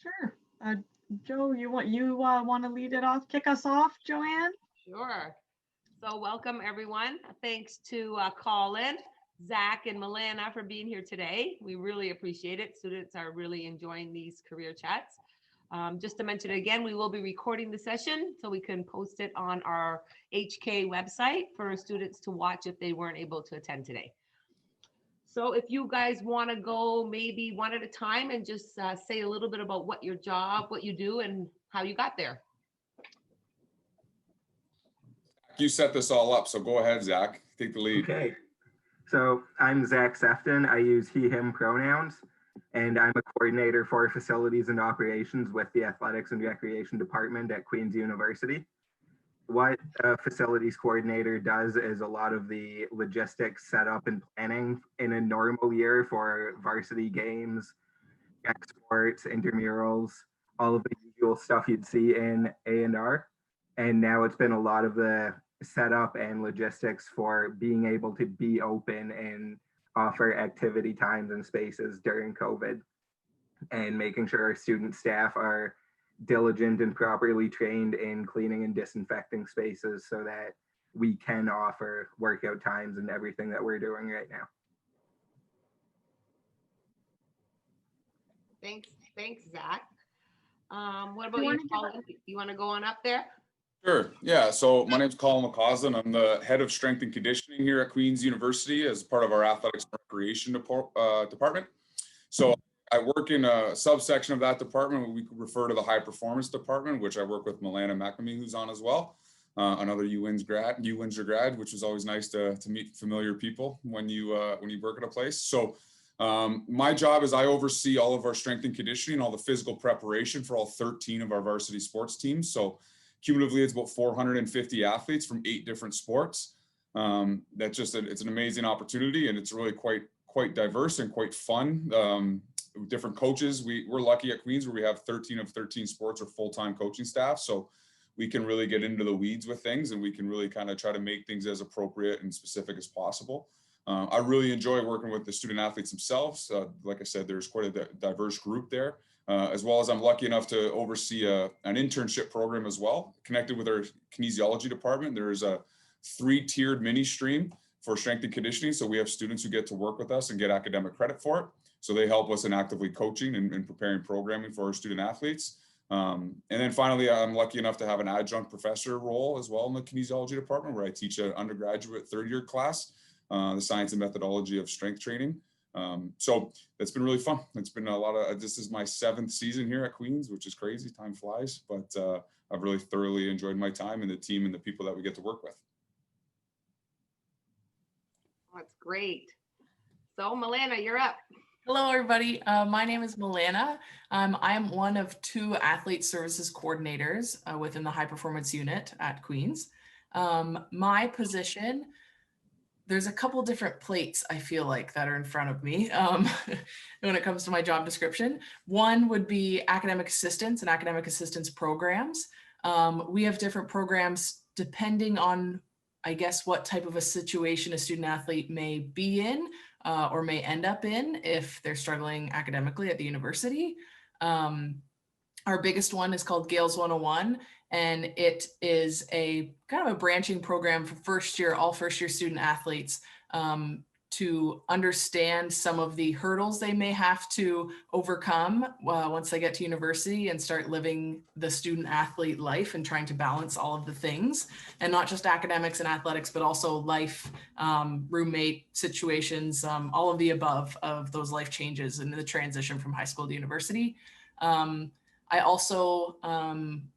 Sure. Joe, you want to lead it off, kick us off, Joanne? Sure. So welcome everyone. Thanks to Colin, Zack, and Milana for being here today. We really appreciate it. Students are really enjoying these career chats. Just to mention again, we will be recording the session so we can post it on our HK website for students to watch if they weren't able to attend today. So if you guys want to go maybe one at a time and just say a little bit about what your job, what you do, and how you got there. You set this all up, so go ahead, Zach. Take the lead. Okay. So I'm Zack Sephton. I use he, him pronouns, and I'm a coordinator for facilities and operations with the Athletics and Recreation Department at Queen's University. What a facilities coordinator does is a lot of the logistics, setup, and planning in a normal year for varsity games, exports, intramurals, all of the usual stuff you'd see in A&R. And now it's been a lot of the setup and logistics for being able to be open and offer activity times and spaces during COVID, and making sure our student staff are diligent and properly trained in cleaning and disinfecting spaces so that we can offer workout times and everything that we're doing right now. Thanks, Zack. What about you, Colin? You want to go on up there? Sure. Yeah. So my name is Colin McAuslan. I'm the head of strength and conditioning here at Queen's University as part of our athletics and recreation department. So I work in a subsection of that department we could refer to the high performance department, which I work with Milana McNamee, who's on as well. Another UWindsor grad, which is always nice to meet familiar people when you work at a place. So my job is I oversee all of our strength and conditioning, all the physical preparation for all 13 of our varsity sports teams. So cumulatively, it's about 450 athletes from 8 different sports. It's an amazing opportunity, and it's really quite diverse and quite fun. Different coaches. We're lucky at Queens where we have 13 of 13 sports or full-time coaching staff. So we can really get into the weeds with things, and we can really kind of try to make things as appropriate and specific as possible. I really enjoy working with the student athletes themselves. Like I said, there's quite a diverse group there, as well as I'm lucky enough to oversee an internship program as well. Connected with our kinesiology department, there is a 3-tiered mini stream for strength and conditioning. So we have students who get to work with us and get academic credit for it. So they help us in actively coaching and preparing programming for our student athletes. And then finally, I'm lucky enough to have an adjunct professor role as well in the kinesiology department, where I teach an undergraduate 3rd-year class, the science and methodology of strength training. So that's been really fun. It's been a lot of, this is my 7th season here at Queens, which is crazy, time flies, but I've really thoroughly enjoyed my time and the team and the people that we get to work with. That's great. So Milana, you're up. Hello, everybody. My name is Milana. I'm one of 2 athlete services coordinators within the high performance unit at Queens. My position, there's a couple different plates I feel like that are in front of me when it comes to my job description. One would be academic assistance and academic assistance programs. We have different programs depending on, I guess, what type of a situation a student athlete may be in or may end up in if they're struggling academically at the university. Our biggest one is called Gales 101, and it is a kind of a branching program for all first year student athletes to understand some of the hurdles they may have to overcome once they get to university and start living the student athlete life and trying to balance all of the things, and not just academics and athletics, but also life, roommate situations, all of the above of those life changes and the transition from high school to university. I also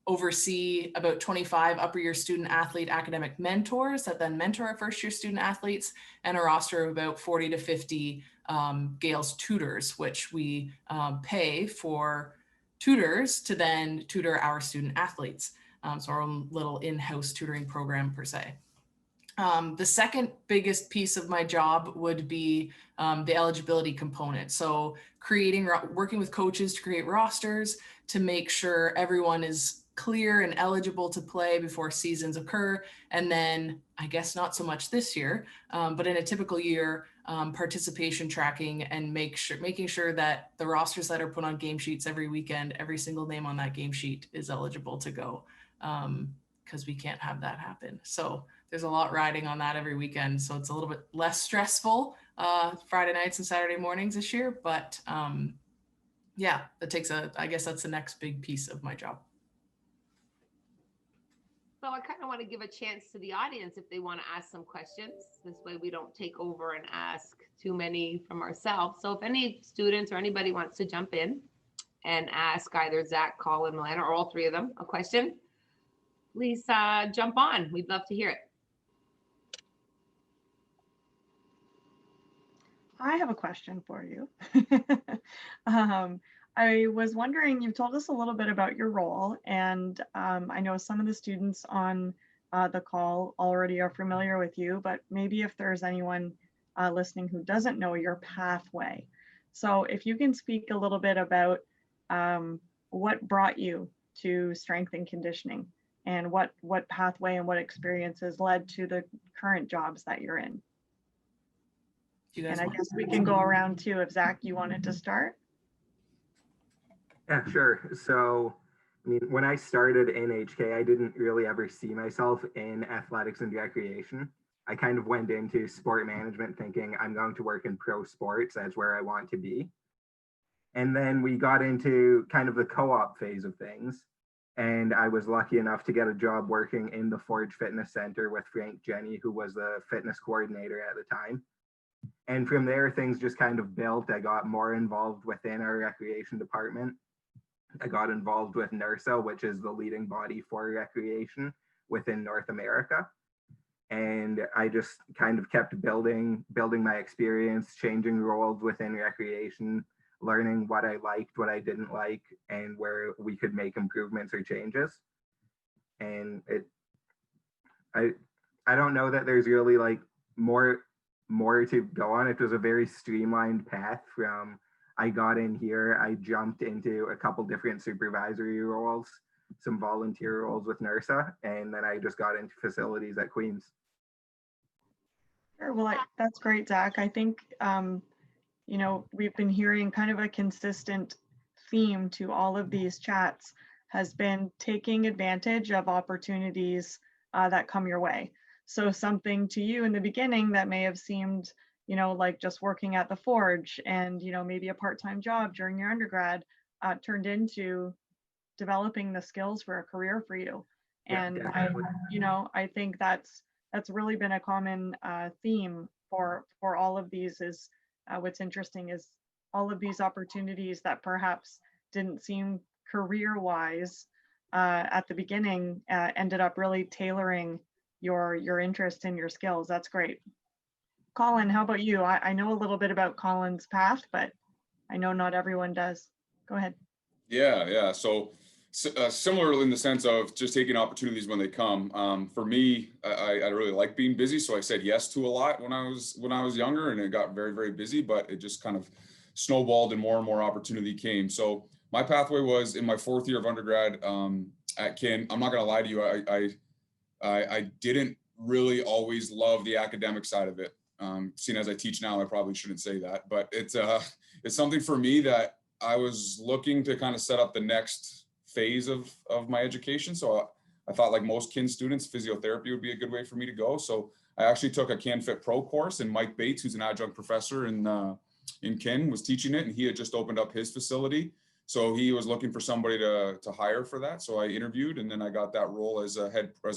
oversee about 25 upper year student athlete academic mentors that then mentor our first year student athletes, and a roster of about 40 to 50 Gales tutors, which we pay for tutors to then tutor our student athletes. So our own little in-house tutoring program per se. The second biggest piece of my job would be the eligibility component. So working with coaches to create rosters to make sure everyone is clear and eligible to play before seasons occur. And then I guess not so much this year, but in a typical year, participation tracking and making sure that the rosters that are put on game sheets every weekend, every single name on that game sheet is eligible to go, because we can't have that happen. So there's a lot riding on that every weekend. So it's a little bit less stressful Friday nights and Saturday mornings this year. But yeah, I guess that's the next big piece of my job. So I kind of want to give a chance to the audience if they want to ask some questions. This way we don't take over and ask too many from ourselves. So if any students or anybody wants to jump in and ask either Zack, Colin, Milana, or all three of them a question, please jump on. We'd love to hear it. I have a question for you. I was wondering, you've told us a little bit about your role, and I know some of the students on the call already are familiar with you, but maybe if there's anyone listening who doesn't know your pathway. So if you can speak a little bit about what brought you to strength and conditioning, and what pathway and what experiences led to the current jobs that you're in. And I guess we can go around too. If Zack, you wanted to start? Yeah, sure. So, I mean, when I started in HK, I didn't really ever see myself in athletics and recreation. I kind of went into sport management thinking I'm going to work in pro sports. That's where I want to be. And then we got into kind of the co-op phase of things. And I was lucky enough to get a job working in the Forge Fitness Center with Frank Jenny, who was the fitness coordinator at the time. And from there, things just kind of built. I got more involved within our recreation department. I got involved with NERSA, which is the leading body for recreation within North America. And I just kind of kept building my experience, changing roles within recreation, learning what I liked, what I didn't like, and where we could make improvements or changes. And I don't know that there's really like more to go on. It was a very streamlined path from I got in here, I jumped into a couple different supervisory roles, some volunteer roles with NERSA, and then I just got into facilities at Queens. Sure. Well, that's great, Zack. I think, you know, we've been hearing kind of a consistent theme to all of these chats has been taking advantage of opportunities that come your way. So something to you in the beginning that may have seemed, you know, like just working at the Forge and, you know, maybe a part-time job during your undergrad turned into developing the skills for a career for you. And I think that's really been a common theme for all of these is what's interesting is all of these opportunities that perhaps didn't seem career-wise at the beginning ended up really tailoring your interest and your skills. That's great. Colin, how about you? I know a little bit about Colin's path, but I know not everyone does. Go ahead. Yeah. So similar in the sense of just taking opportunities when they come. For me, I really like being busy, so I said yes to a lot when I was younger, and it got very, very busy. But it just kind of snowballed, and more opportunity came. So my pathway was in my fourth year of undergrad at Kin. I'm not going to lie to you, I didn't really always love the academic side of it. Seeing as I teach now, I probably shouldn't say that, but it's something for me that I was looking to kind of set up the next phase of my education. So I thought, like most Kin students, physiotherapy would be a good way for me to go. So I actually took a CanFit Pro course, and Mike Bates, who's an adjunct professor in Kin, was teaching it, and he had just opened up his facility. So he was looking for somebody to hire for that. So I interviewed, and then I got that role as a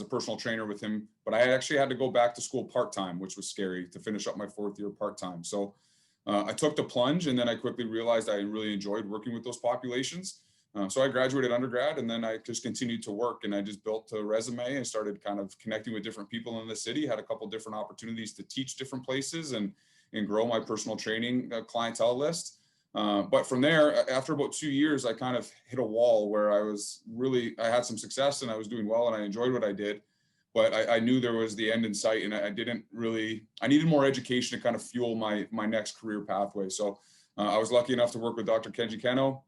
personal trainer with him. But I actually had to go back to school part-time, which was scary, to finish up my fourth year part-time. So I took the plunge, and then I quickly realized I really enjoyed working with those populations. So I graduated undergrad, and then I just continued to work, and I just built a resume and started kind of connecting with different people in the city, had a couple different opportunities to teach different places and grow my personal training clientele list. But from there, after about 2 years, I kind of hit a wall where I had some success and I was doing well and I enjoyed what I did, but I knew there was the end in sight, and I needed more education to kind of fuel my next career pathway. So I was lucky enough to work with Dr. Kenji Keno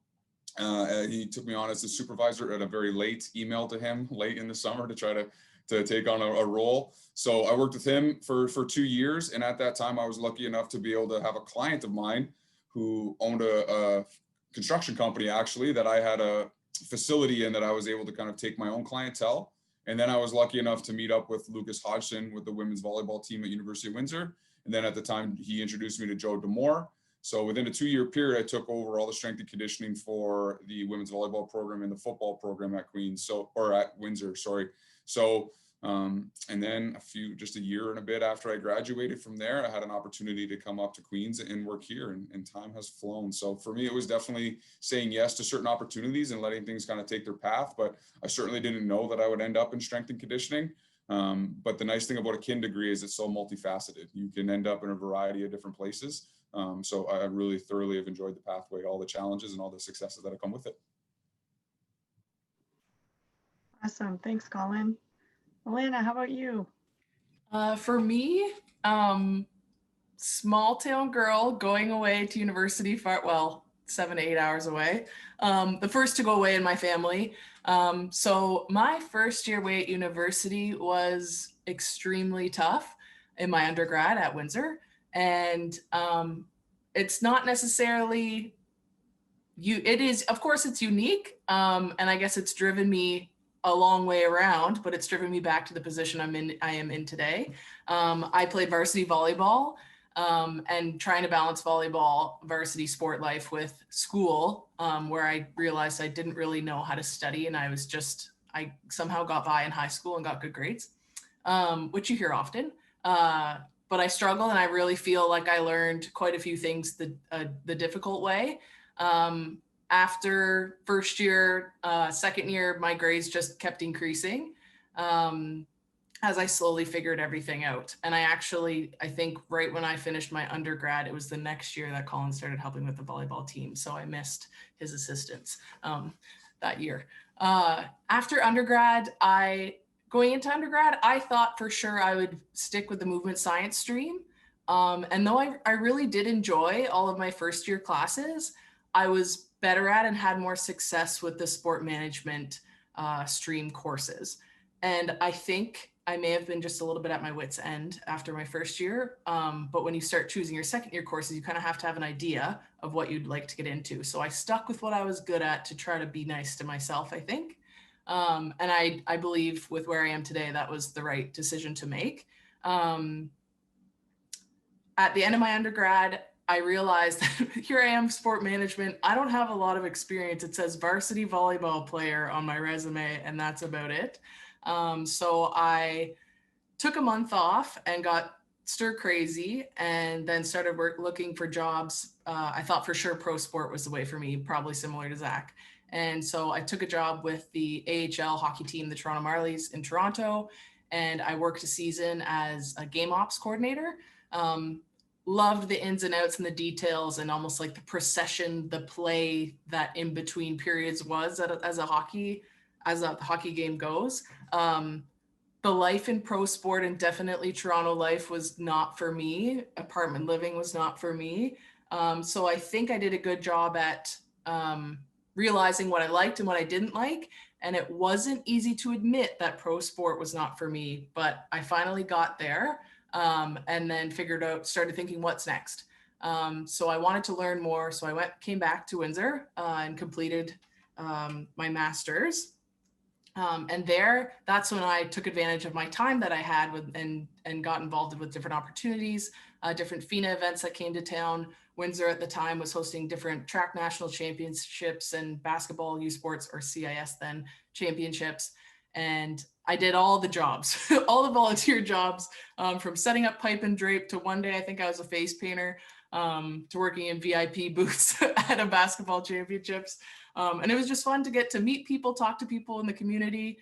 He took me on as a supervisor at a very late email to him late in the summer to try to take on a role. So I worked with him for 2 years. And at that time, I was lucky enough to be able to have a client of mine who owned a construction company, actually, that I had a facility in that I was able to kind of take my own clientele. And then I was lucky enough to meet up with Lucas Hodgson with the women's volleyball team at University of Windsor. And then at the time, he introduced me to Joe Demore. So within a 2-year period, I took over all the strength and conditioning for the women's volleyball program and the football program at Queens, or at Windsor, sorry. So, and then just a year and a bit after I graduated from there, I had an opportunity to come up to Queens and work here, and time has flown. So for me, it was definitely saying yes to certain opportunities and letting things kind of take their path. But I certainly didn't know that I would end up in strength and conditioning. But the nice thing about a kin degree is it's so multifaceted. You can end up in a variety of different places. So I really thoroughly have enjoyed the pathway, all the challenges and all the successes that have come with it. Awesome. Thanks, Colin. Milana, how about you? For me, small town girl going away to university well, 7 to 8 hours away. The first to go away in my family. So my first year away at university was extremely tough in my undergrad at Windsor. And it's not necessarily it is, of course, it's unique. And I guess it's driven me a long way around, but it's driven me back to the position I am in today. I played varsity volleyball, and trying to balance volleyball varsity sport life with school, where I realized I didn't really know how to study, and I somehow got by in high school and got good grades, which you hear often. But I struggle, and I really feel like I learned quite a few things the difficult way. After first year, second year, my grades just kept increasing as I slowly figured everything out. And I think right when I finished my undergrad, it was the next year that Colin started helping with the volleyball team. So I missed his assistance that year. After undergrad, going into undergrad, I thought for sure I would stick with the movement science stream. And though I really did enjoy all of my first year classes, I was better at and had more success with the sport management stream courses. And I think I may have been just a little bit at my wit's end after my first year. But when you start choosing your second year courses, you kind of have to have an idea of what you'd like to get into. So I stuck with what I was good at to try to be nice to myself, I think. And I believe with where I am today, that was the right decision to make. At the end of my undergrad, I realized that here I am, sport management. I don't have a lot of experience. It says varsity volleyball player on my resume, and that's about it. So I took a month off and got stir crazy, and then started looking for jobs. I thought for sure pro sport was the way for me, probably similar to Zack. And so I took a job with the AHL hockey team, the Toronto Marlies in Toronto, and I worked a season as a game ops coordinator. Loved the ins and outs and the details and almost like the procession, the play that in between periods was as a hockey game goes. The life in pro sport and definitely Toronto life was not for me. Apartment living was not for me. So I think I did a good job at realizing what I liked and what I didn't like. And it wasn't easy to admit that pro sport was not for me, but I finally got there. And then started thinking what's next. So I wanted to learn more. So I came back to Windsor and completed my master's. And that's when I took advantage of my time that I had and got involved with different opportunities, different FINA events that came to town. Windsor at the time was hosting different track national championships and basketball U Sports, or CIS then, championships. And I did all the jobs, all the volunteer jobs, from setting up pipe and drape to one day I think I was a face painter, to working in VIP booths at a basketball championships. And it was just fun to get to meet people, talk to people in the community,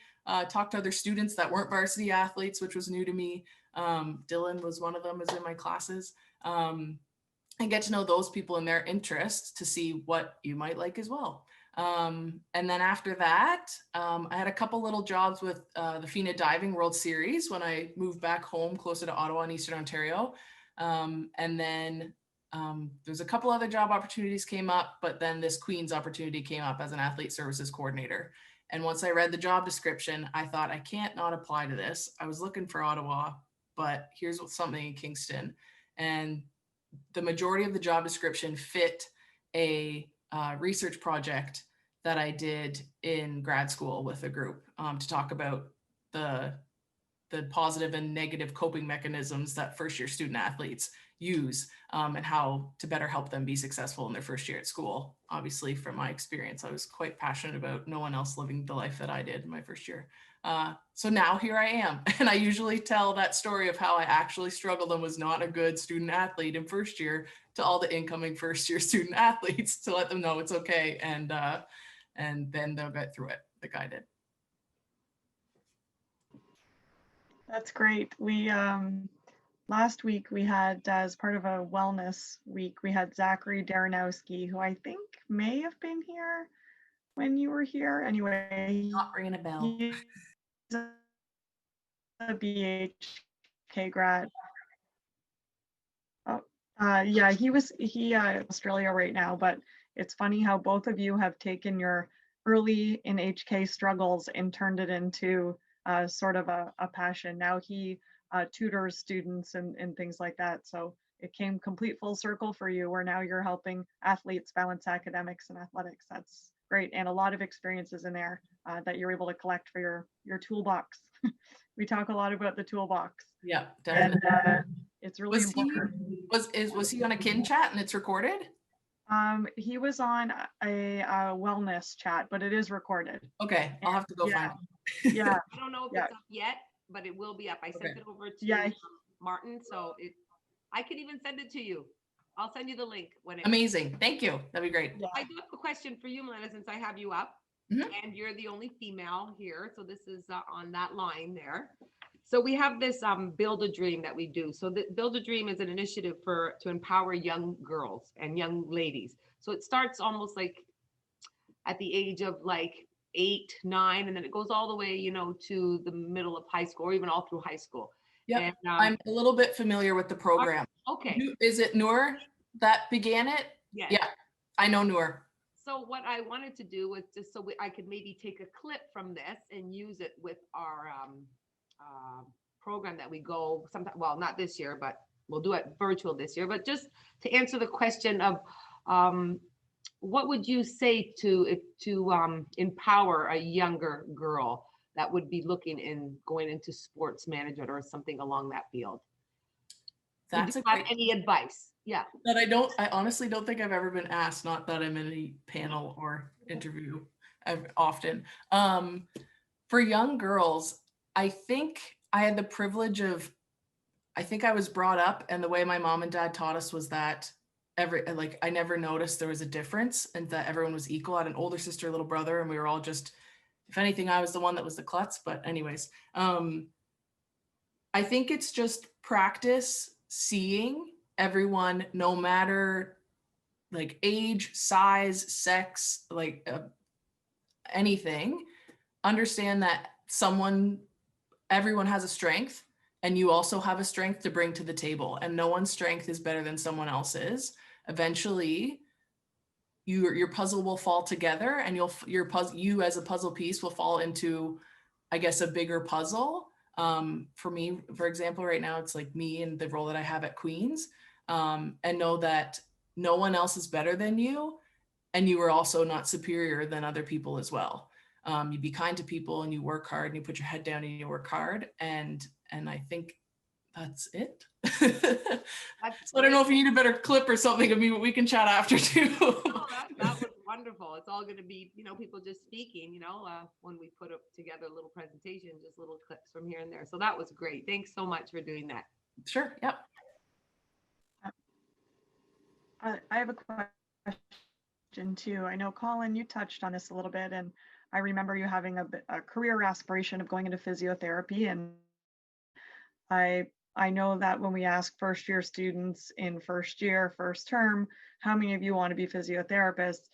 talk to other students that weren't varsity athletes, which was new to me. Dylan was one of them, was in my classes. And get to know those people and their interests to see what you might like as well. And then after that, I had a couple little jobs with the FINA Diving World Series when I moved back home closer to Ottawa in Eastern Ontario. And then There's a couple other job opportunities came up, but then this Queens opportunity came up as an athlete services coordinator. And once I read the job description, I thought, I can't not apply to this. I was looking for Ottawa, but here's something in Kingston. And the majority of the job description fit a research project that I did in grad school with a group to talk about the positive and negative coping mechanisms that first year student athletes use and how to better help them be successful in their first year at school. Obviously, from my experience, I was quite passionate about no one else living the life that I did in my first year. So now here I am. And I usually tell that story of how I actually struggled and was not a good student athlete in first year to all the incoming first year student athletes to let them know it's okay. And then they'll get through it like I did. That's great. We last week we had, as part of a wellness week, we had Zachary Daranowski, who I think may have been here when you were here. Anyway, Not ringing a bell. he's a BHK grad. Oh, yeah, he Australia right now, but it's funny how both of you have taken your early in HK struggles and turned it into sort of a passion. Now he tutors students and things like that. So it came complete full circle for you, where now you're helping athletes balance academics and athletics. That's great. And a lot of experiences in there that you're able to collect for your toolbox. We talk a lot about the toolbox. Yeah, definitely. And, it's really was important. Was he on a kin chat and it's recorded? He was on a wellness chat, but it is recorded. Okay, I'll have to go find it. Yeah. I don't know if Yeah. it's up yet, but it will be up. I sent Okay. it over to Yeah. Martin, so I could even send it to you. I'll send you the link when it. Amazing, thank you. That'd be great. Yeah. I do have a question for you, Milana, since I have you up, Mhm. and you're the only female here, so this is on that line there. So we have this Build a Dream that we do. So the Build a Dream is an initiative to empower young girls and young ladies. So it starts almost like at the age of like 8, 9, and then it goes all the way, to the middle of high school, or even all through high school. Yep. And, I'm a little bit familiar with the program. okay. Is it Noor that began it? Yes. Yeah, I know Noor. So what I wanted to do was just so I could maybe take a clip from this and use it with our program that we go sometime. Well, not this year, but we'll do it virtual this year. But just to answer the question of what would you say to empower a younger girl that would be looking in going into sports management or something along that field? That's Do a you have great any advice? Yeah. that I honestly don't think I've ever been asked, not that I'm in any panel or interview often. For young girls, I think I had the privilege of, I think I was brought up, and the way my mom and dad taught us was that I never noticed there was a difference and that everyone was equal. I had an older sister, little brother, and we were all just, if anything, I was the one that was the klutz. But anyways, I think it's just practice seeing everyone, no matter like age, size, sex, like anything, understand that everyone has a strength, and you also have a strength to bring to the table, and no one's strength is better than someone else's. Eventually your puzzle will fall together, and you as a puzzle piece will fall into, I guess, a bigger puzzle. For me, for example, right now it's like me and the role that I have at Queens, and know that no one else is better than you, and you are also not superior than other people as well. You be kind to people, and you work hard, and you put your head down and you work hard. And I think that's it. So I don't know if you need a better clip or something of me, but we can chat after too. Oh, that was wonderful. It's all going to be, people just speaking, when we put up together a little presentation, just little clips from here and there. So that was great. Thanks so much for doing that. Sure. Yep. I have a question too. I know, Colin, you touched on this a little bit, and I remember you having a career aspiration of going into physiotherapy. And I know that when we ask first year students in first year, first term, how many of you want to be physiotherapists,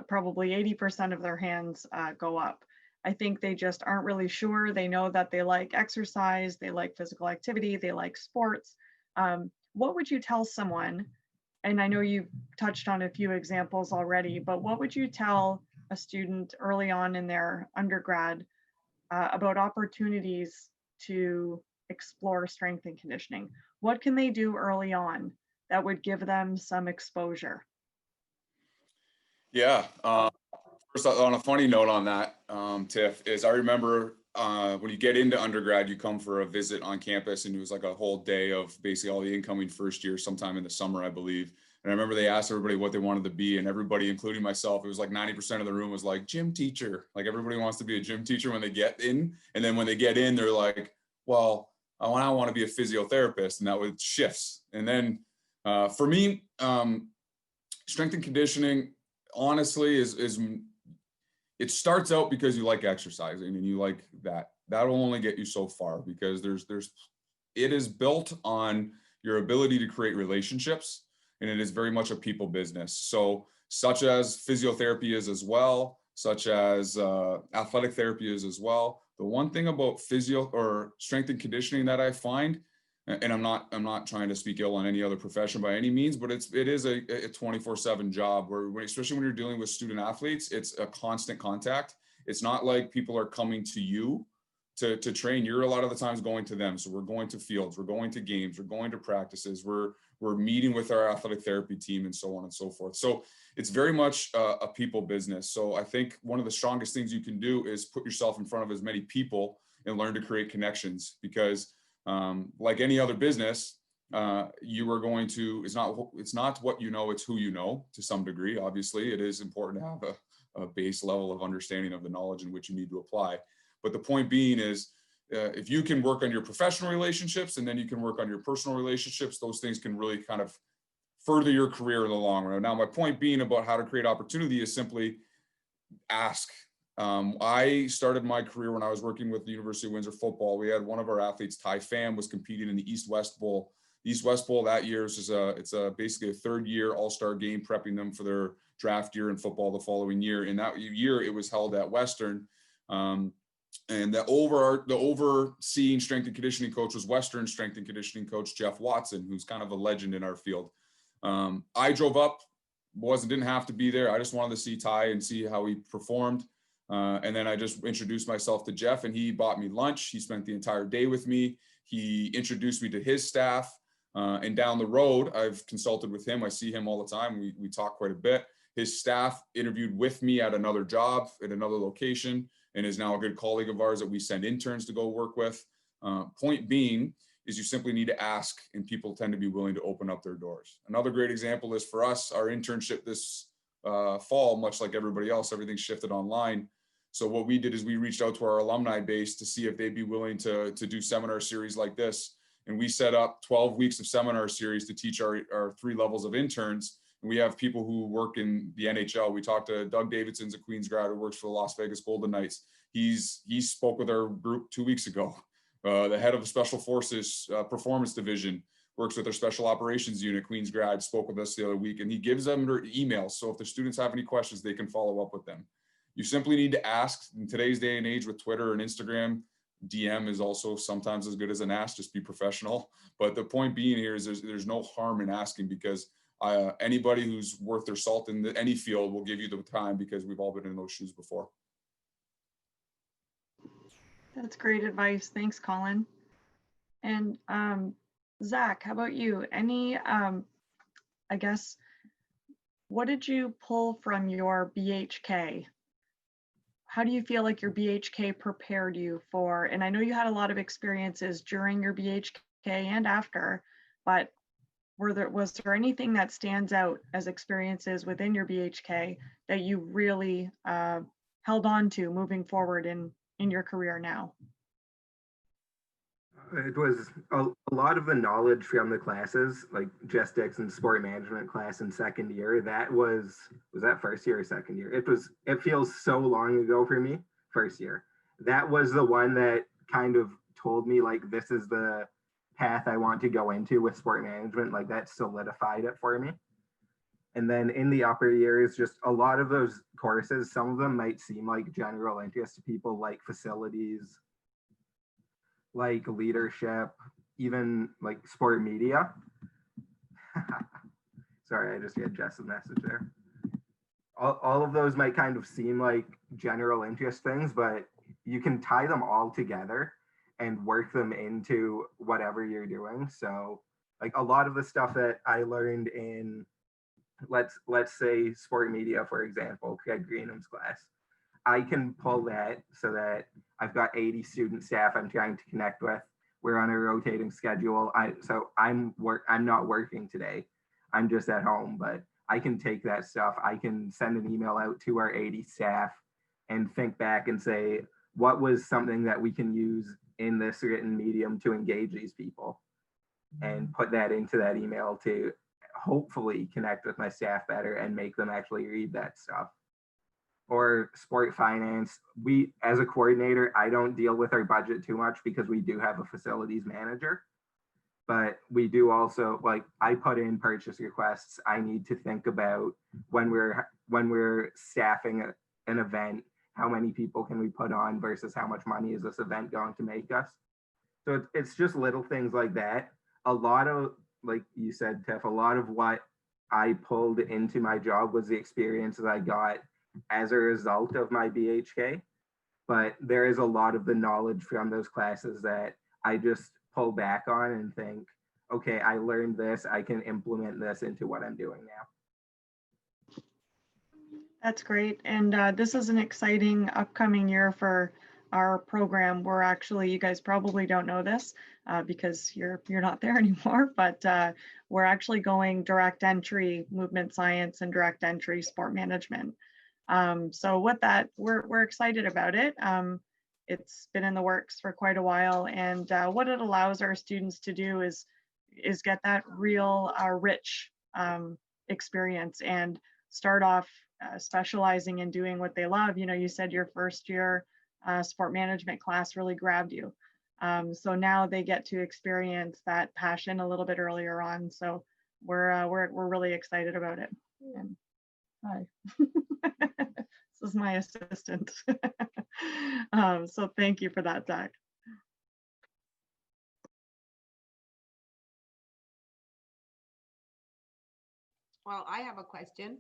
probably 80% of their hands go up. I think they just aren't really sure. They know that they like exercise, they like physical activity, they like sports. What would you tell someone and I know you've touched on a few examples already, but what would you tell a student early on in their undergrad about opportunities to explore strength and conditioning? What can they do early on that would give them some exposure? Yeah. First, on a funny note on that, Tiff, is I remember when you get into undergrad, you come for a visit on campus, and it was like a whole day of basically all the incoming first year, sometime in the summer, I believe. And I remember they asked everybody what they wanted to be, and everybody, including myself, it was like 90% of the room was like gym teacher. Like everybody wants to be a gym teacher when they get in. And then when they get in, they're like, well, I want to be a physiotherapist. And that was shifts. And then for me, strength and conditioning, honestly, is it starts out because you like exercising and you like that. That'll only get you so far, because it is built on your ability to create relationships, and it is very much a people business. So such as physiotherapy is as well, such as athletic therapy is as well. The one thing about physio or strength and conditioning that I find, and I'm not trying to speak ill on any other profession by any means, but it is a 24/7 job where, especially when you're dealing with student athletes, it's a constant contact. It's not like people are coming to you to train. You're a lot of the times going to them. So we're going to fields, we're going to games, we're going to practices, we're meeting with our athletic therapy team, and so on and so forth. So it's very much a people business. So I think one of the strongest things you can do is put yourself in front of as many people and learn to create connections, because like any other business, you are going to, it's not what you know, it's who you know, to some degree. Obviously, it is important to have a base level of understanding of the knowledge in which you need to apply. But the point being is, if you can work on your professional relationships and then you can work on your personal relationships, those things can really kind of further your career in the long run. Now, my point being about how to create opportunity is simply ask. I started my career when I was working with the University of Windsor football. We had one of our athletes, Ty Pham, was competing in the East-West Bowl. The East-West Bowl that year is basically a third-year all-star game, prepping them for their draft year in football the following year. In that year, it was held at Western. And the overseeing strength and conditioning coach was Western strength and conditioning coach Jeff Watson, who's kind of a legend in our field. I drove up, didn't have to be there. I just wanted to see Ty and see how he performed. And then I just introduced myself to Jeff, and he bought me lunch. He spent the entire day with me. He introduced me to his staff. And down the road, I've consulted with him. I see him all the time. We talk quite a bit. His staff interviewed with me at another job at another location, and is now a good colleague of ours that we send interns to go work with. Point being is you simply need to ask, and people tend to be willing to open up their doors. Another great example is for us, our internship this fall, much like everybody else, everything shifted online. So what we did is we reached out to our alumni base to see if they'd be willing to do seminar series like this. And we set up 12 weeks of seminar series to teach our 3 levels of interns. And we have people who work in the NHL. We talked to Doug Davidson's at Queen's Grad, who works for the Las Vegas Golden Knights. He spoke with our group 2 weeks ago. The head of the Special Forces Performance Division works with their Special Operations Unit, Queen's Grad, spoke with us the other week, and he gives them their emails. So if the students have any questions, they can follow up with them. You simply need to ask. In today's day and age with Twitter and Instagram, DM is also sometimes as good as an ask. Just be professional. But the point being here is there's no harm in asking, because anybody who's worth their salt in any field will give you the time, because we've all been in those shoes before. That's great advice. Thanks, Colin. And Zack, how about you? I guess, what did you pull from your BHK? How do you feel like your BHK prepared you for, and I know you had a lot of experiences during your BHK and after, but was there anything that stands out as experiences within your BHK that you really held on to moving forward in your career now? It was a lot of the knowledge from the classes, like Jess Dixon's sport management class in second year. Was that first year or second year? It feels so long ago for me, first year. That was the one that kind of told me, like, this is the path I want to go into with sport management. Like, that solidified it for me. And then in the upper years, just a lot of those courses, some of them might seem like general interest to people, like facilities, like leadership, even like sport media. Sorry, I just get Jess's message there. All of those might kind of seem like general interest things, but you can tie them all together and work them into whatever you're doing. So like a lot of the stuff that I learned in, let's say sport media, for example, Craig Greenham's class, I can pull that so that I've got 80 student staff I'm trying to connect with. We're on a rotating schedule. So I'm not working today. I'm just at home, but I can take that stuff. I can send an email out to our 80 staff and think back and say, what was something that we can use in this written medium to engage these people, and put that into that email to hopefully connect with my staff better and make them actually read that stuff. Or sport finance, as a coordinator, I don't deal with our budget too much because we do have a facilities manager, but we do also, like, I put in purchase requests. I need to think about when we're staffing an event, how many people can we put on versus how much money is this event going to make us? So it's just little things like that. A lot of, like you said, Tiff, a lot of what I pulled into my job was the experiences I got as a result of my BHK. But there is a lot of the knowledge from those classes that I just pull back on and think, okay, I learned this, I can implement this into what I'm doing now. That's great. And this is an exciting upcoming year for our program. We're actually, you guys probably don't know this because you're not there anymore, but we're actually going direct entry movement science and direct entry sport management. So with that, we're excited about it. It's been in the works for quite a while, and what it allows our students to do is get that real rich experience and start off specializing in doing what they love. You know, you said your first year sport management class really grabbed you. So now they get to experience that passion a little bit earlier on. So we're really excited about it. And hi, this is my assistant. So thank you for that, Zack. Well, I have a question.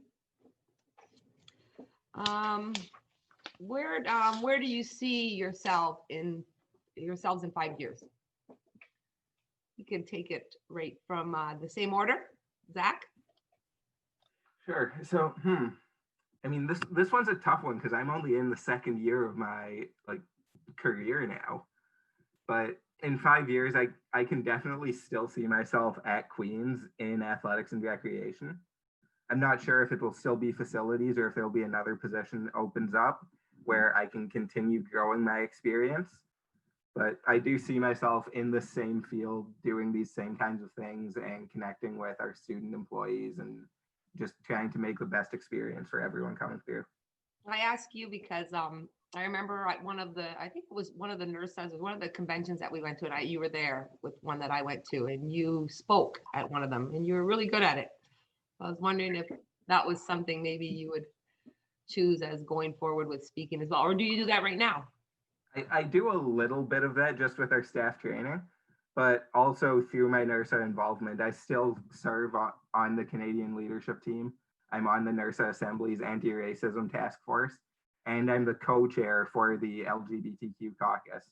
Where do you see yourselves in 5 years? You can take it right from the same order, Zack. Sure. So, I mean, this one's a tough one because I'm only in the second year of my career now. But in 5 years, I can definitely still see myself at Queens in athletics and recreation. I'm not sure if it will still be facilities or if there'll be another position that opens up where I can continue growing my experience. But I do see myself in the same field doing these same kinds of things and connecting with our student employees and just trying to make the best experience for everyone coming through. I ask you because I remember at one of the nurses, one of the conventions that we went to, and you were there with one that I went to, and you spoke at one of them, and you were really good at it. I was wondering if that was something maybe you would choose as going forward with speaking as well, or do you do that right now? I do a little bit of that just with our staff training, but also through my NERSA involvement, I still serve on the Canadian leadership team. I'm on the NERSA Assembly's Anti-Racism Task Force, and I'm the co-chair for the LGBTQ caucus.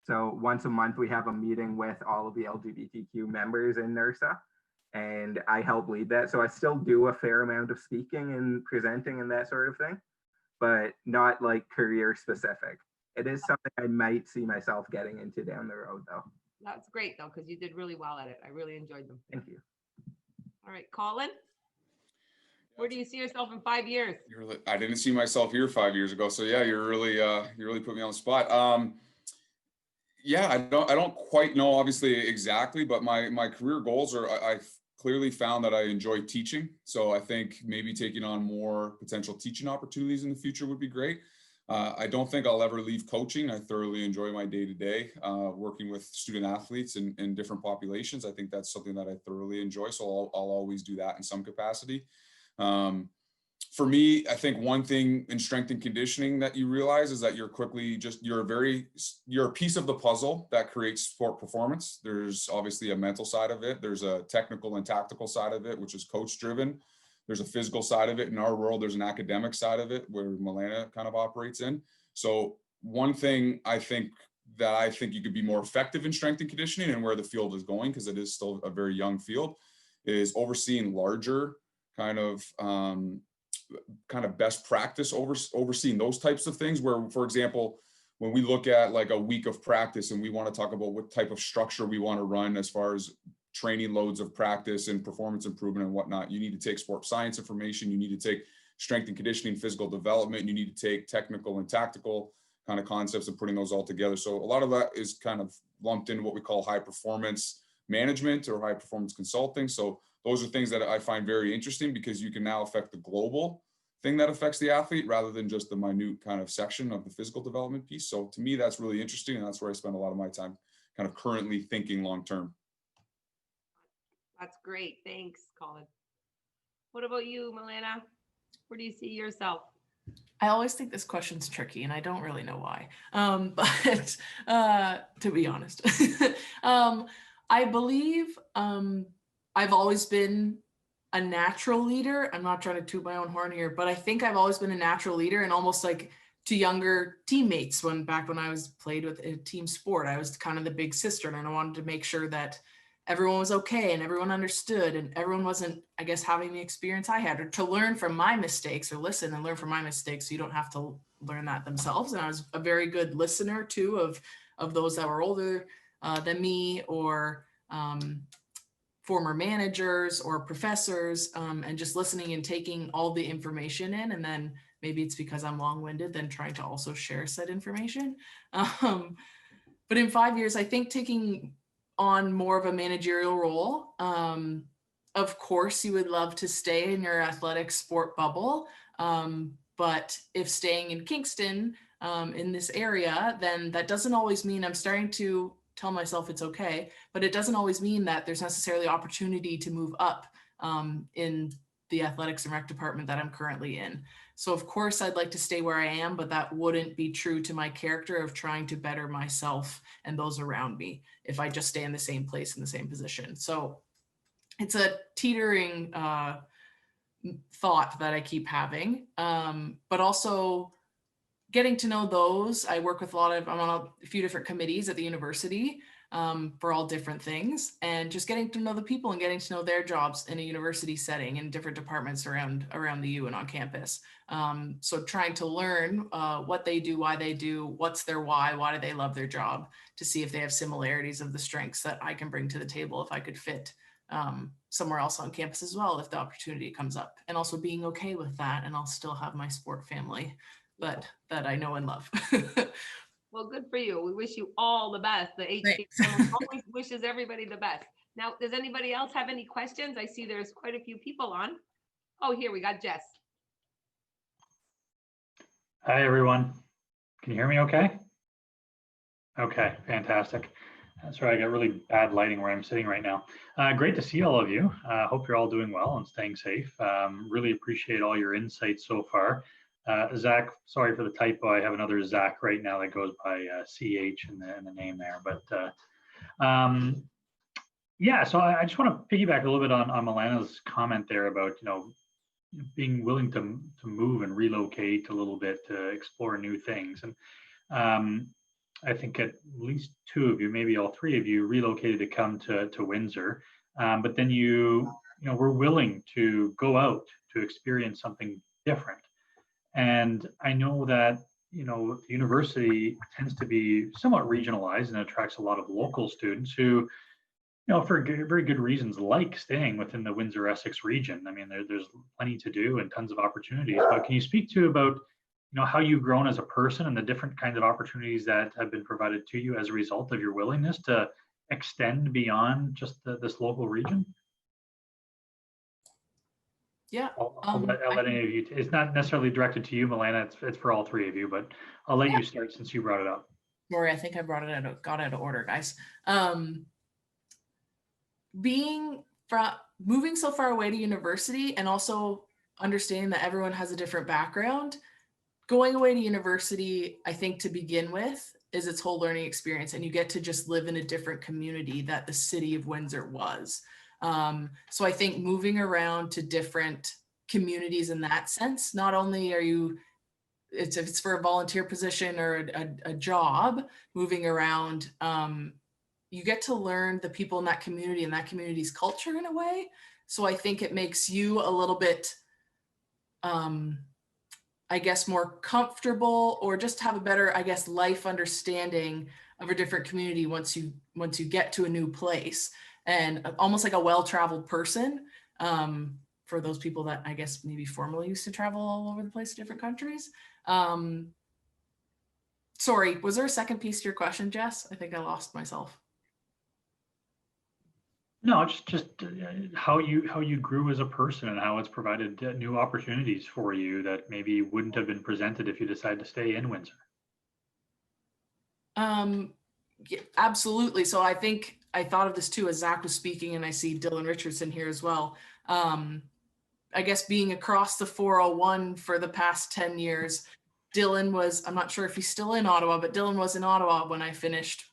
So once a month, we have a meeting with all of the LGBTQ members in NERSA, and I help lead that. So I still do a fair amount of speaking and presenting and that sort of thing, but not like career specific. It is something I might see myself getting into down the road though. That's great though, because you did really well at it. I really enjoyed them. Thank you. All right, Colin, where do you see yourself in 5 years? I didn't see myself here 5 years ago. So yeah, you really put me on the spot. Yeah, I don't quite know obviously exactly, but my career goals are, I've clearly found that I enjoy teaching. So I think maybe taking on more potential teaching opportunities in the future would be great. I don't think I'll ever leave coaching. I thoroughly enjoy my day-to-day working with student athletes in different populations. I think that's something that I thoroughly enjoy. So I'll always do that in some capacity. for me, I think one thing in strength and conditioning that you realize is that you're a piece of the puzzle that creates sport performance. There's obviously a mental side of it. There's a technical and tactical side of it, which is coach driven. There's a physical side of it. In our world, there's an academic side of it where Milana kind of operates in. So one thing I think you could be more effective in strength and conditioning, and where the field is going, because it is still a very young field, is overseeing larger kind of best practice, overseeing those types of things, where, for example, when we look at like a week of practice and we want to talk about what type of structure we want to run as far as training loads of practice and performance improvement and whatnot, you need to take sport science information, you need to take strength and conditioning, physical development, and you need to take technical and tactical kind of concepts and putting those all together. So a lot of that is kind of lumped into what we call high performance management or high performance consulting. So those are things that I find very interesting, because you can now affect the global thing that affects the athlete rather than just the minute kind of section of the physical development piece. So to me, that's really interesting. And that's where I spend a lot of my time kind of currently thinking long-term. That's great. Thanks, Colin. What about you, Milana? Where do you see yourself? I always think this question's tricky, and I don't really know why. But to be honest, I believe I've always been a natural leader. I'm not trying to toot my own horn here, but I think I've always been a natural leader, and almost like to younger teammates back when I was played with a team sport, I was kind of the big sister, and I wanted to make sure that everyone was okay and everyone understood and everyone wasn't, I guess, having the experience I had, or to learn from my mistakes, or listen and learn from my mistakes so you don't have to learn that themselves. And I was a very good listener too of those that were older than me, or former managers or professors, and just listening and taking all the information in. And then maybe it's because I'm long-winded, then trying to also share said information. But in 5 years, I think taking on more of a managerial role. Of course, you would love to stay in your athletic sport bubble. But if staying in Kingston, in this area, then that doesn't always mean, I'm starting to tell myself it's okay, but it doesn't always mean that there's necessarily opportunity to move up in the athletics and rec department that I'm currently in. So of course I'd like to stay where I am, but that wouldn't be true to my character of trying to better myself and those around me if I just stay in the same place in the same position. So it's a teetering thought that I keep having, but also getting to know those. I work with I'm on a few different committees at the university for all different things, and just getting to know the people and getting to know their jobs in a university setting in different departments around the U and on campus. So trying to learn what they do, why they do, what's their why do they love their job, to see if they have similarities of the strengths that I can bring to the table if I could fit somewhere else on campus as well if the opportunity comes up, and also being okay with that, and I'll still have my sport family that I know and love. Well, good for you. We wish you all the best. The HC always wishes everybody the best. Now, does anybody else have any questions? I see there's quite a few people on. Oh, here we got Jess. Hi, everyone. Can you hear me okay? Okay, fantastic. That's right. I got really bad lighting where I'm sitting right now. Great to see all of you. Hope you're all doing well and staying safe. Really appreciate all your insights so far. Zack, sorry for the typo. I have another Zack right now that goes by CH in the name there. But yeah, so I just want to piggyback a little bit on Milana's comment there about, being willing to move and relocate a little bit to explore new things. And I think at least two of you, maybe all three of you, relocated to come to Windsor. But then you were willing to go out to experience something different. And I know that, the university tends to be somewhat regionalized and attracts a lot of local students who, for very good reasons, like staying within the Windsor-Essex region. I mean, there's plenty to do and tons of opportunities. But can you speak to about, how you've grown as a person and the different kinds of opportunities that have been provided to you as a result of your willingness to extend beyond just this local region? Yeah. I'll let any of you. It's not necessarily directed to you, Milana. It's for all three of you, but I'll let you start since you brought it up. Sorry, I think I got out of order, guys. Moving so far away to university, and also understanding that everyone has a different background. Going away to university, I think to begin with, is its whole learning experience, and you get to just live in a different community that the city of Windsor was. So I think moving around to different communities in that sense, not only are you, if it's for a volunteer position or a job, moving around, you get to learn the people in that community and that community's culture in a way. So I think it makes you a little bit, I guess, more comfortable, or just have a better, I guess, life understanding of a different community once you get to a new place, and almost like a well-traveled person, for those people that I guess maybe formerly used to travel all over the place to different countries. Sorry, was there a second piece to your question, Jess? I think I lost myself. No, just how you grew as a person and how it's provided new opportunities for you that maybe wouldn't have been presented if you decided to stay in Windsor. Yeah, absolutely. So I think I thought of this too as Zack was speaking, and I see Dylan Richardson here as well. I guess being across the 401 for the past 10 years, Dylan was, I'm not sure if he's still in Ottawa, but Dylan was in Ottawa when I finished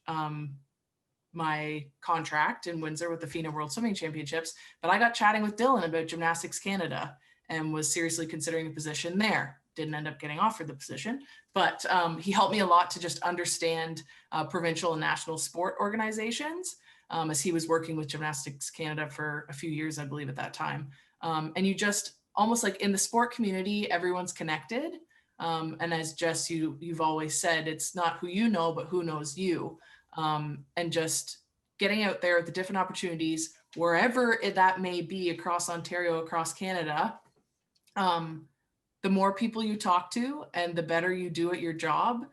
my contract in Windsor with the FINA World Swimming Championships. But I got chatting with Dylan about Gymnastics Canada and was seriously considering a position there. Didn't end up getting offered the position, but he helped me a lot to just understand provincial and national sport organizations, as he was working with Gymnastics Canada for a few years, I believe, at that time. And you just almost like in the sport community, everyone's connected. And as Jess, you've always said, it's not who you know, but who knows you. And just getting out there at the different opportunities, wherever that may be across Ontario, across Canada, the more people you talk to and the better you do at your job,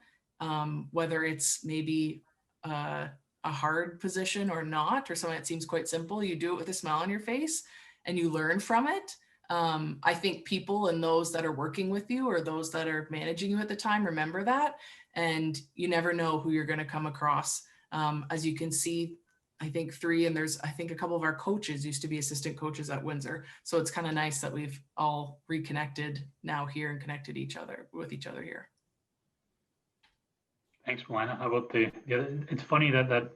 whether it's maybe a hard position or not, or something that seems quite simple, you do it with a smile on your face and you learn from it. I think people and those that are working with you or those that are managing you at the time remember that, and you never know who you're going to come across. As you can see, I think there's I think a couple of our coaches used to be assistant coaches at Windsor. So it's kind of nice that we've all reconnected now here and connected with each other here. Thanks, Milana. How about it's funny that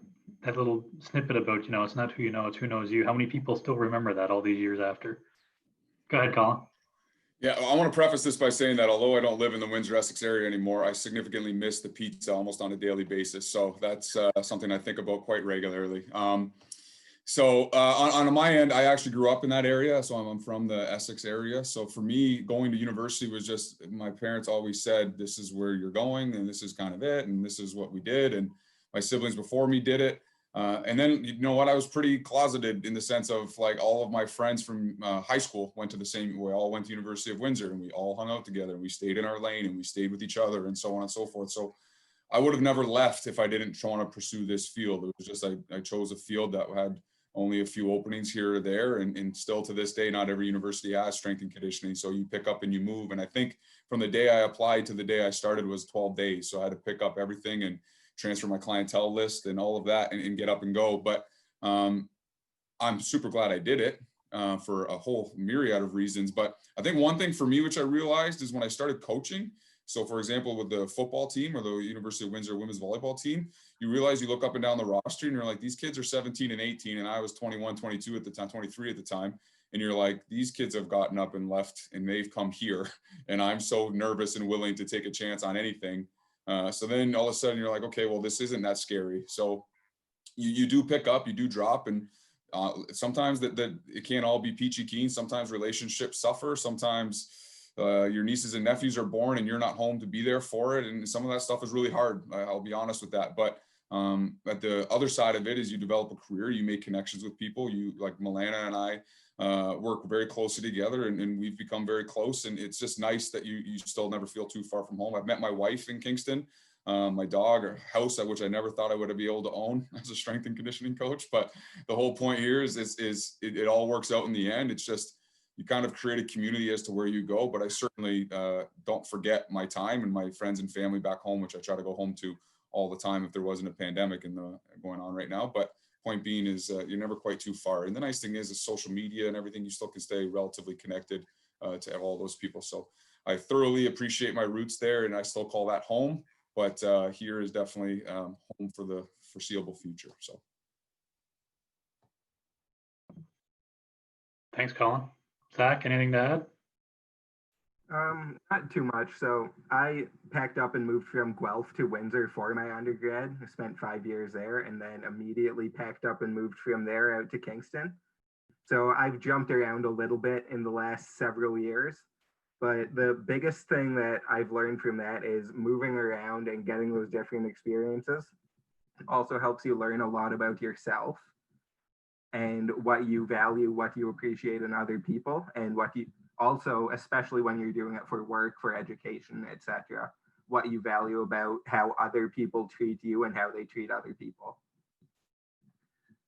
little snippet about, it's not who you know, it's who knows you. How many people still remember that all these years after? Go ahead, Colin. Yeah, I want to preface this by saying that although I don't live in the Windsor Essex area anymore, I significantly miss the pizza almost on a daily basis. So that's something I think about quite regularly. So on my end, I actually grew up in that area. So I'm from the Essex area. So for me, going to university was just, my parents always said, this is where you're going and this is kind of it. And this is what we did. And my siblings before me did it. And then, you know what, I was pretty closeted in the sense of like all of my friends from high school went to we all went to University of Windsor and we all hung out together and we stayed in our lane and we stayed with each other and so on and so forth. So I would have never left if I didn't want to pursue this field. It was just, I chose a field that had only a few openings here or there. And still to this day, not every university has strength and conditioning. So you pick up and you move. And I think from the day I applied to the day I started was 12 days. So I had to pick up everything and transfer my clientele list and all of that and get up and go. But I'm super glad I did it for a whole myriad of reasons. But I think one thing for me, which I realized is when I started coaching, so for example, with the football team or the University of Windsor women's volleyball team, you realize you look up and down the roster and you're like, these kids are 17 and 18 and I was 21, 22 at the time, 23 at the time. And you're like, these kids have gotten up and left and they've come here. And I'm so nervous and willing to take a chance on anything. So then all of a sudden you're like, okay, well, this isn't that scary. So you do pick up, you do drop, and sometimes that it can't all be peachy keen. Sometimes relationships suffer. Sometimes your nieces and nephews are born and you're not home to be there for it. And some of that stuff is really hard. I'll be honest with that. But at the other side of it is you develop a career, you make connections with people. You, like Milana and I, work very closely together and we've become very close. And it's just nice that you still never feel too far from home. I've met my wife in Kingston, my dog, or house, which I never thought I would be able to own as a strength and conditioning coach. But the whole point here is it all works out in the end. It's just, you kind of create a community as to where you go. But I certainly don't forget my time and my friends and family back home, which I try to go home to all the time if there wasn't a pandemic and going on right now. But point being is you're never quite too far. And the nice thing is social media and everything, you still can stay relatively connected to all those people. So I thoroughly appreciate my roots there, and I still call that home, but here is definitely home for the foreseeable future. So. Thanks, Colin. Zach, anything to add? Not too much. So I packed up and moved from Guelph to Windsor for my undergrad. I spent 5 years there, and then immediately packed up and moved from there out to Kingston. So I've jumped around a little bit in the last several years, but the biggest thing that I've learned from that is moving around and getting those different experiences also helps you learn a lot about yourself and what you value, what you appreciate in other people, and what you also, especially when you're doing it for work, for education, etc., what you value about how other people treat you and how they treat other people.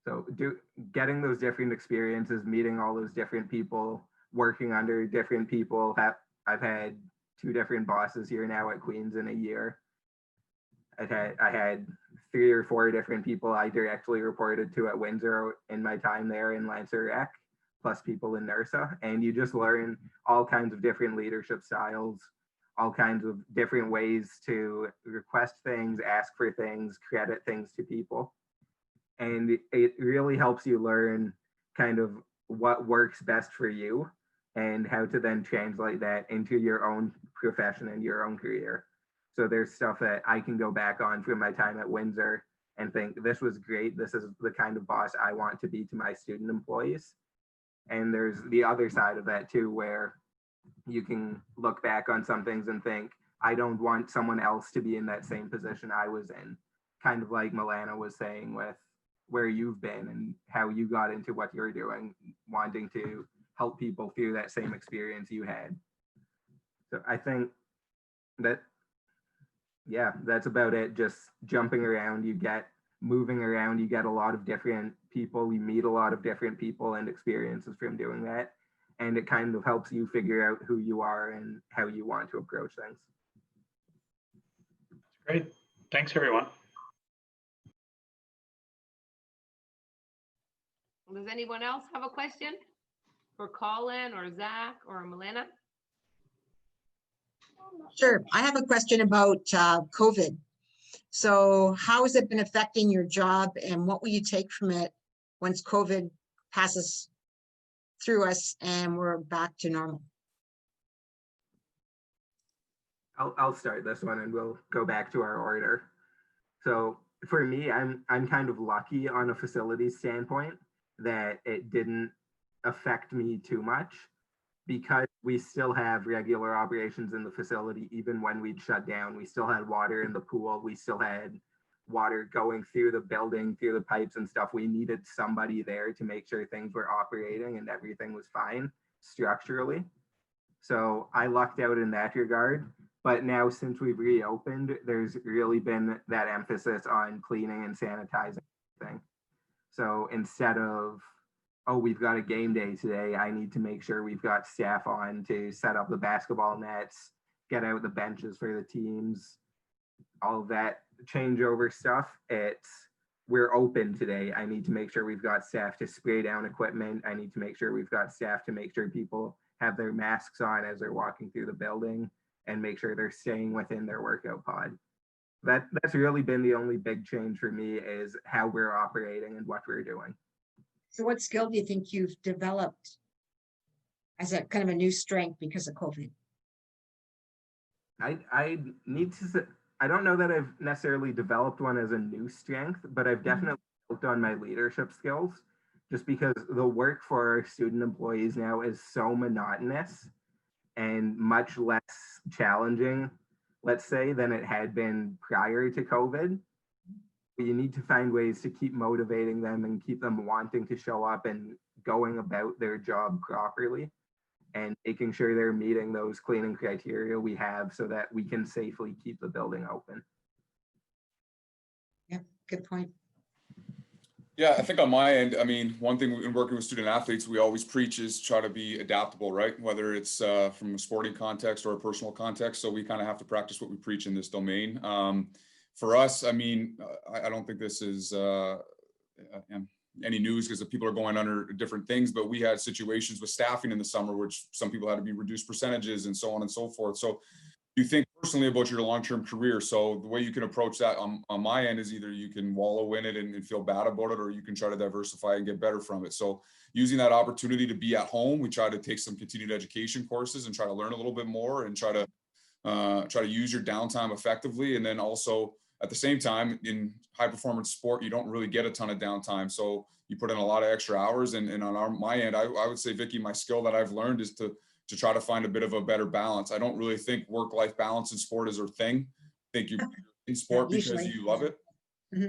So getting those different experiences, meeting all those different people, working under different people. I've had 2 different bosses here now at Queen's in a year. I had 3 or 4 different people I directly reported to at Windsor in my time there in Lancer Rec, plus people in NERSA. And you just learn all kinds of different leadership styles, all kinds of different ways to request things, ask for things, credit things to people. And it really helps you learn kind of what works best for you and how to then translate that into your own profession and your own career. So there's stuff that I can go back on from my time at Windsor and think, this was great. This is the kind of boss I want to be to my student employees. And there's the other side of that too, where you can look back on some things and think, I don't want someone else to be in that same position I was in. Kind of like Milana was saying with where you've been and how you got into what you're doing, wanting to help people through that same experience you had. So I think that, yeah, that's about it. Just jumping around, moving around, you get a lot of different people, you meet a lot of different people and experiences from doing that. And it kind of helps you figure out who you are and how you want to approach things. Great. Thanks, everyone. Does anyone else have a question for Colin or Zach or Milana? Sure. I have a question about COVID. So how has it been affecting your job, and what will you take from it once COVID passes through us and we're back to normal? I'll start this one and we'll go back to our order. So for me, I'm kind of lucky on a facilities standpoint that it didn't affect me too much, because we still have regular operations in the facility. Even when we'd shut down, we still had water in the pool. We still had water going through the building, through the pipes and stuff. We needed somebody there to make sure things were operating and everything was fine structurally. So I lucked out in that regard. But now since we've reopened, there's really been that emphasis on cleaning and sanitizing everything. So instead of, oh, we've got a game day today, I need to make sure we've got staff on to set up the basketball nets, get out the benches for the teams, all of that changeover stuff. We're open today. I need to make sure we've got staff to spray down equipment. I need to make sure we've got staff to make sure people have their masks on as they're walking through the building and make sure they're staying within their workout pod. That's really been the only big change for me, is how we're operating and what we're doing. So what skill do you think you've developed as a kind of a new strength because of COVID? I need to say, I don't know that I've necessarily developed one as a new strength, but I've definitely worked on my leadership skills, just because the work for our student employees now is so monotonous and much less challenging, let's say, than it had been prior to COVID. You need to find ways to keep motivating them and keep them wanting to show up and going about their job properly, and making sure they're meeting those cleaning criteria we have so that we can safely keep the building open. Yeah, good point. Yeah, I think on my end, I mean, one thing in working with student athletes, we always preach is try to be adaptable, right? Whether it's from a sporting context or a personal context. So we kind of have to practice what we preach in this domain. For us, I mean, I don't think this is any news because people are going under different things, but we had situations with staffing in the summer, which some people had to be reduced percentages and so on and so forth. So you think personally about your long-term career. So the way you can approach that on my end is either you can wallow in it and feel bad about it, or you can try to diversify and get better from it. So using that opportunity to be at home, we try to take some continued education courses and try to learn a little bit more and try to use your downtime effectively. And then also at the same time, in high performance sport, you don't really get a ton of downtime. So you put in a lot of extra hours. And on my end, I would say, Vicky, my skill that I've learned is to try to find a bit of a better balance. I don't really think work-life balance in sport is a thing. I think you're in sport because you love it,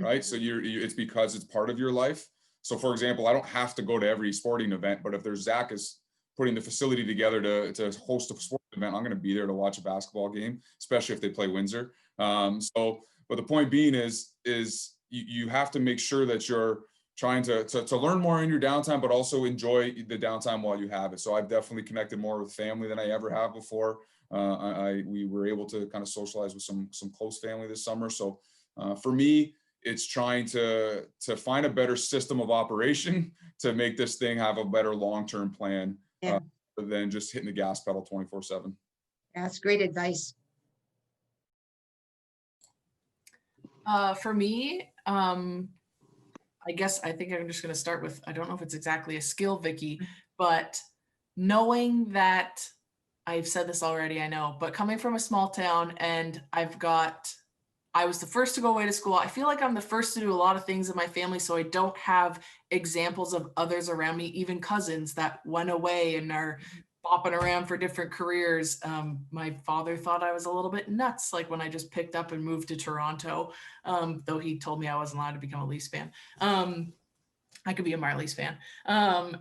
right? So it's because it's part of your life. So for example, I don't have to go to every sporting event, but if there's Zack is putting the facility together to host a sporting event, I'm going to be there to watch a basketball game, especially if they play Windsor. But the point being is you have to make sure that you're trying to learn more in your downtime, but also enjoy the downtime while you have it. So I've definitely connected more with family than I ever have before. We were able to kind of socialize with some close family this summer. So for me, it's trying to find a better system of operation to make this thing have a better long-term plan than just hitting the gas pedal 24/7. That's great advice. For me, I think I'm just going to start with, I don't know if it's exactly a skill, Vicky, but knowing that, I've said this already, I know, but coming from a small town and I was the first to go away to school. I feel like I'm the first to do a lot of things in my family, so I don't have examples of others around me, even cousins that went away and are bopping around for different careers. My father thought I was a little bit nuts, like when I just picked up and moved to Toronto, though he told me I wasn't allowed to become a Leafs fan. I could be a Marlies fan.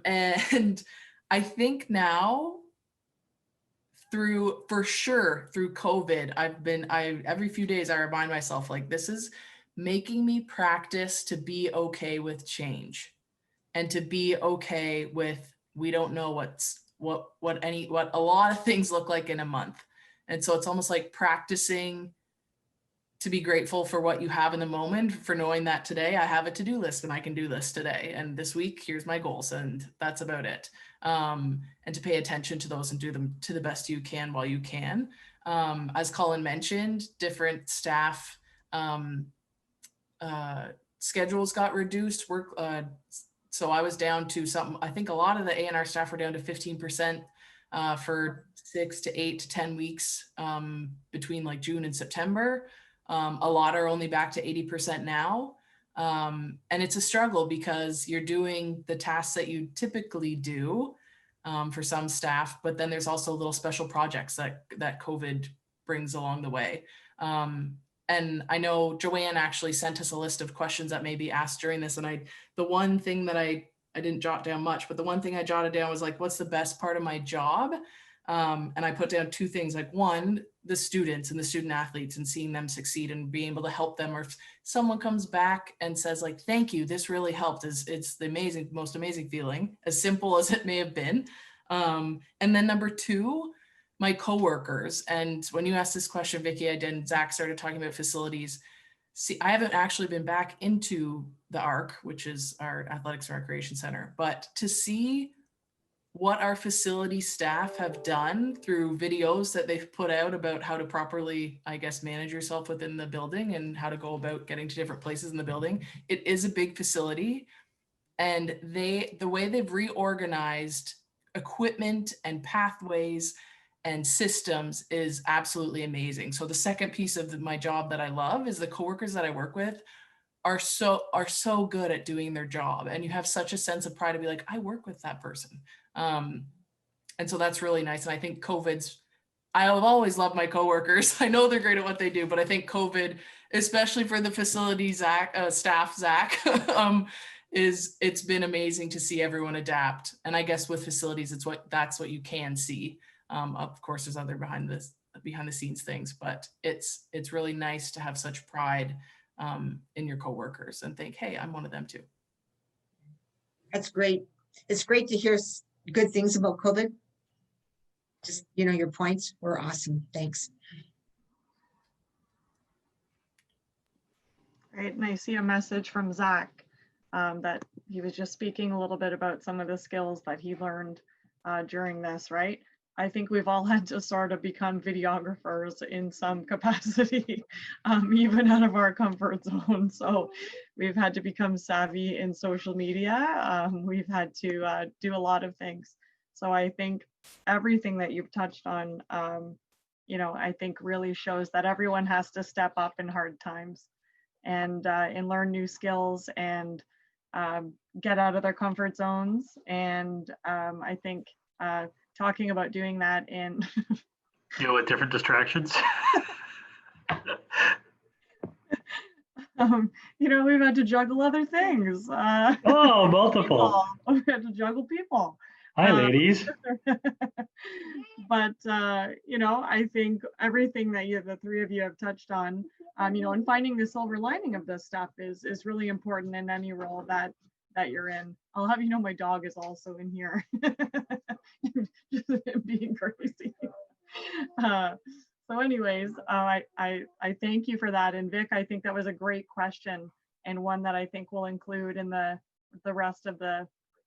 And I think now, through COVID, every few days I remind myself, like, this is making me practice to be okay with change and to be okay with, we don't know what a lot of things look like in a month. And so it's almost like practicing to be grateful for what you have in the moment, for knowing that today I have a to-do list and I can do this today. And this week, here's my goals, and that's about it. And to pay attention to those and do them to the best you can while you can. As Colin mentioned, different staff schedules got reduced. So I was down to something, I think a lot of the A&R staff were down to 15% for 6 to 8 to 10 weeks between like June and September. A lot are only back to 80% now. And it's a struggle because you're doing the tasks that you typically do for some staff, but then there's also little special projects that COVID brings along the way. And I know Joanne actually sent us a list of questions that may be asked during this. And the one thing that I didn't jot down much, but the one thing I jotted down was like, what's the best part of my job? And I put down 2 things, like one, the students and the student athletes and seeing them succeed and being able to help them. Or if someone comes back and says like, thank you, this really helped, it's the most amazing feeling, as simple as it may have been. And then number 2, my coworkers. And when you asked this question, Vicky, Zack started talking about facilities. See, I haven't actually been back into the ARC, which is our Athletics and Recreation Center, but to see what our facility staff have done through videos that they've put out about how to properly, I guess, manage yourself within the building and how to go about getting to different places in the building. It is a big facility, and the way they've reorganized equipment and pathways and systems is absolutely amazing. So the second piece of my job that I love is the coworkers that I work with are so good at doing their job, and you have such a sense of pride to be like, I work with that person. And so that's really nice. And I think I have always loved my coworkers. I know they're great at what they do, but I think COVID, especially for the facility staff, Zack, it's been amazing to see everyone adapt. And I guess with facilities, that's what you can see. Of course, there's other behind the scenes things, but it's really nice to have such pride in your coworkers and think, hey, I'm one of them too. That's great. It's great to hear good things about COVID. Just, your points were awesome. Thanks. Great. And I see a message from Zack. that he was just speaking a little bit about some of the skills that he learned during this, right? I think we've all had to sort of become videographers in some capacity, even out of our comfort zone. So we've had to become savvy in social media. We've had to do a lot of things. So I think everything that you've touched on, you know, I think really shows that everyone has to step up in hard times and learn new skills and get out of their comfort zones. And I think talking about doing that in Deal with different distractions. you know, we've had to juggle other things. Oh, multiple. We had to juggle people. Hi, ladies. But you know, I think everything that the three of you have touched on, you know, and finding the silver lining of this stuff is really important in any role that you're in. I'll have you know, my dog is also in here, just being crazy. So anyways, I thank you for that. And Vic, I think that was a great question and one that I think we'll include in the rest of the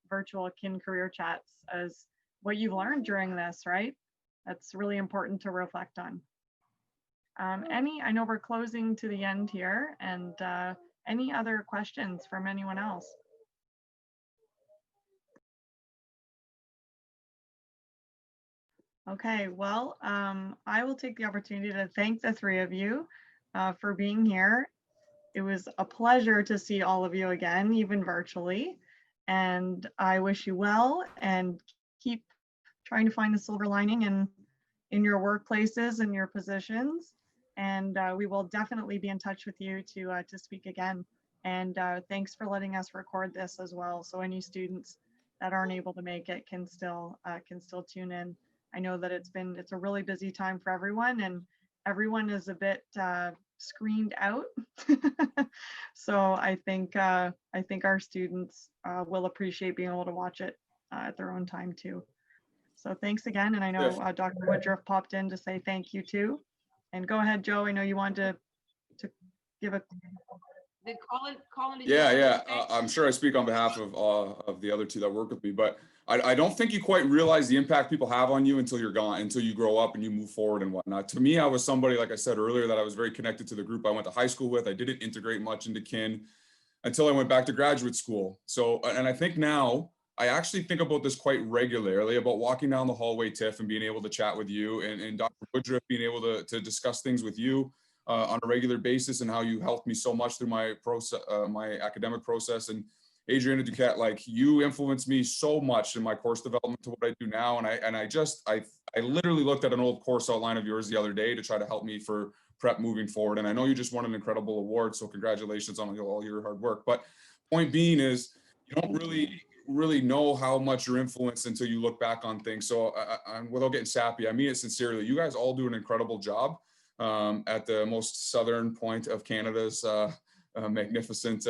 virtual kin career chats as what you've learned during this, right? That's really important to reflect on. I know we're closing to the end here, and any other questions from anyone else? Okay, well, I will take the opportunity to thank the three of you for being here. It was a pleasure to see all of you again, even virtually. And I wish you well and keep trying to find the silver lining in your workplaces and your positions. And we will definitely be in touch with you to speak again. And thanks for letting us record this as well. So any students that aren't able to make it can still tune in. I know that it's a really busy time for everyone, and everyone is a bit screened out. So I think our students will appreciate being able to watch it at their own time too. So thanks again. And I know Dr. Woodruff popped in to say thank you too. And go ahead, Joe. I know you wanted to give a. Did Colin, did Yeah. you I'm sure I speak on behalf of the other two that work with me, but I don't think you quite realize the impact people have on you until you're gone, until you grow up and you move forward and whatnot. To me, I was somebody, like I said earlier, that I was very connected to the group I went to high school with. I didn't integrate much into kin until I went back to graduate school. So, and I think now I actually think about this quite regularly, about walking down the hallway, Tiff, and being able to chat with you, and Dr. Woodruff being able to discuss things with you on a regular basis, and how you helped me so much through my process, my academic process. And Adriana Duquette, like, you influenced me so much in my course development to what I do now. And I literally looked at an old course outline of yours the other day to try to help me for prep moving forward. And I know you just won an incredible award, so congratulations on all your hard work. But point being is, you don't really know how much you're influenced until you look back on things. So without getting sappy, I mean it sincerely. You guys all do an incredible job at the most southern point of Canada's magnificent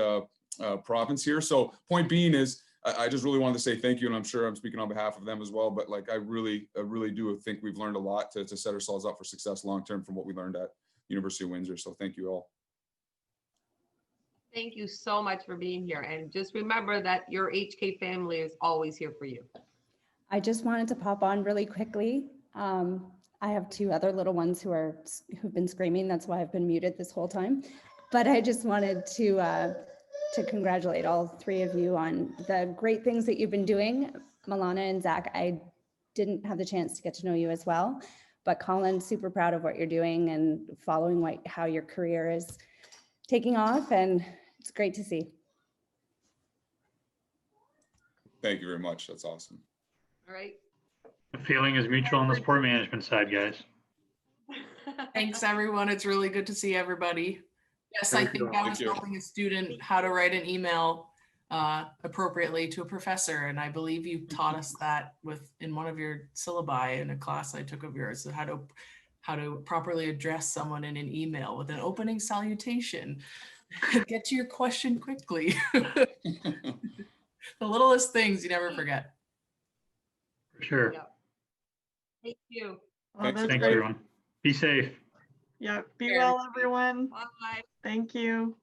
province here. So point being is, I just really wanted to say thank you, and I'm sure I'm speaking on behalf of them as well. But like, I really do think we've learned a lot to set ourselves up for success long term from what we learned at University of Windsor. So thank you all. Thank you so much for being here. And just remember that your HK family is always here for you. I just wanted to pop on really quickly. I have two other little ones who've been screaming. That's why I've been muted this whole time. But I just wanted to congratulate all three of you on the great things that you've been doing. Milana and Zack, I didn't have the chance to get to know you as well, but Colin, super proud of what you're doing and following how your career is taking off, and it's great to see. Thank you very much. That's awesome. All right. The feeling is mutual on the sport management side, guys. Thanks, everyone. It's really good to see everybody. Yes, I think I was helping a student how to write an email appropriately to a professor, and I believe you taught us that in one of your syllabi in a class I took of yours, so how to properly address someone in an email with an opening salutation. Get to your question quickly. The littlest things you never forget. For sure. Yep. Thank you. Oh, Thanks, everyone. Be safe. Yeah, be well, everyone. Bye. Thank you.